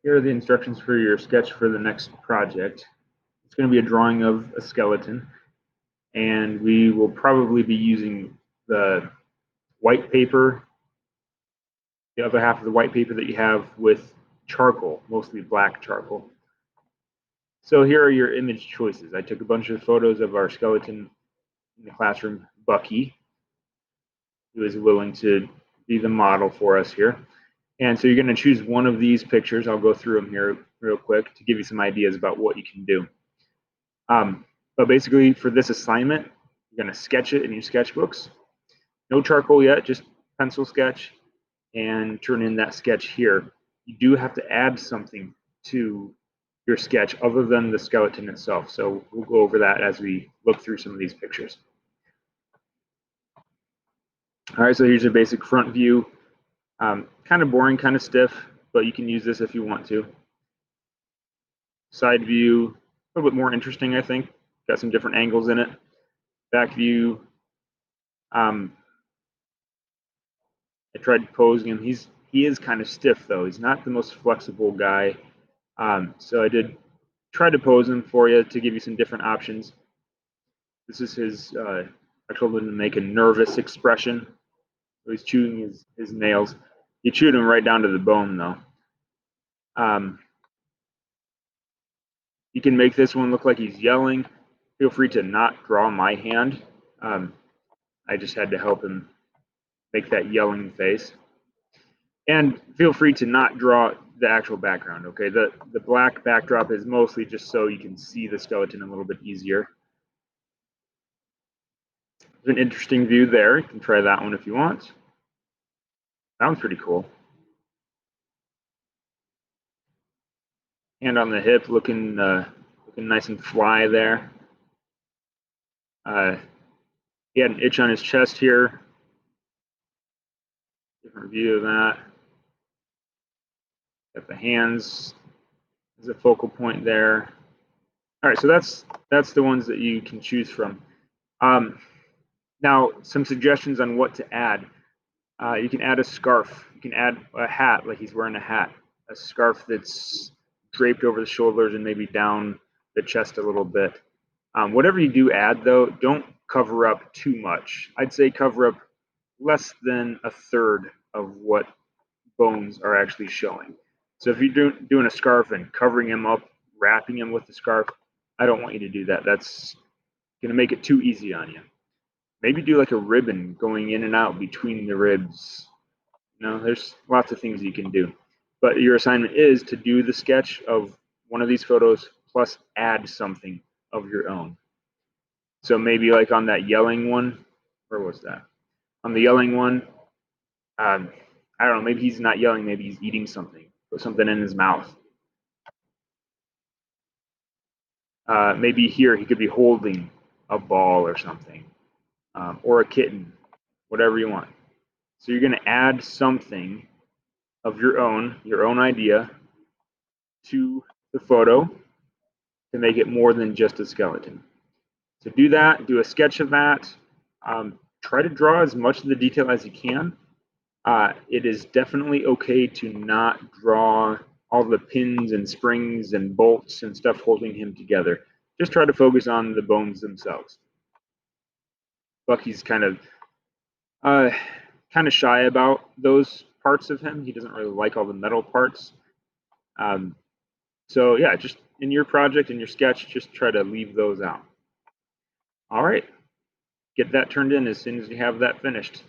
Here are the instructions for your sketch for the next project. It's going to be a drawing of a skeleton, and we will probably be using the white paper, the other half of the white paper that you have, with charcoal, mostly black charcoal. So here are your image choices. I took a bunch of photos of our skeleton in the classroom, Bucky, who is willing to be the model for us here. And so you're going to choose one of these pictures. I'll go through them here real quick to give you some ideas about what you can do. But basically, for this assignment, you're going to sketch it in your sketchbooks. No charcoal yet, just pencil sketch, and turn in that sketch here. You do have to add something to your sketch other than the skeleton itself. So we'll go over that as we look through some of these pictures. All right, so here's a basic front view. Kind of boring, kind of stiff, but you can use this if you want to. Side view, a little bit more interesting, I think. Got some different angles in it. Back view. I tried posing him. He is kind of stiff though. He's not the most flexible guy. So I did try to pose him for you to give you some different options. This is his. I told him to make a nervous expression. So he's chewing his nails. He chewed them right down to the bone though. You can make this one look like he's yelling. Feel free to not draw my hand. I just had to help him make that yelling face. And feel free to not draw the actual background, okay? The black backdrop is mostly just so you can see the skeleton a little bit easier. There's an interesting view there. You can try that one if you want. That one's pretty cool. Hand on the hip, looking nice and fly there. He had an itch on his chest here. Different view of that. Got the hands as a focal point there. All right, so that's the ones that you can choose from. Now, some suggestions on what to add. You can add a scarf. You can add a hat, like he's wearing a hat. A scarf that's draped over the shoulders and maybe down the chest a little bit. Whatever you do add, though, don't cover up too much. I'd say cover up less than a third of what bones are actually showing. So if you're doing a scarf and covering him up, wrapping him with the scarf, I don't want you to do that. That's going to make it too easy on you. Maybe do like a ribbon going in and out between the ribs. You know, there's lots of things you can do. But your assignment is to do the sketch of one of these photos plus add something of your own. So maybe like on that yelling one, where was that? On the yelling one, I don't know, maybe he's not yelling, maybe he's eating something, put something in his mouth. Maybe here he could be holding a ball or something, or a kitten, whatever you want. So you're going to add something of your own idea to the photo to make it more than just a skeleton. So do that, do a sketch of that. Try to draw as much of the detail as you can. It is definitely okay to not draw all the pins and springs and bolts and stuff holding him together. Just try to focus on the bones themselves. Bucky's kind of shy about those parts of him. He doesn't really like all the metal parts. So yeah, just in your project, in your sketch, just try to leave those out. All right, get that turned in as soon as you have that finished.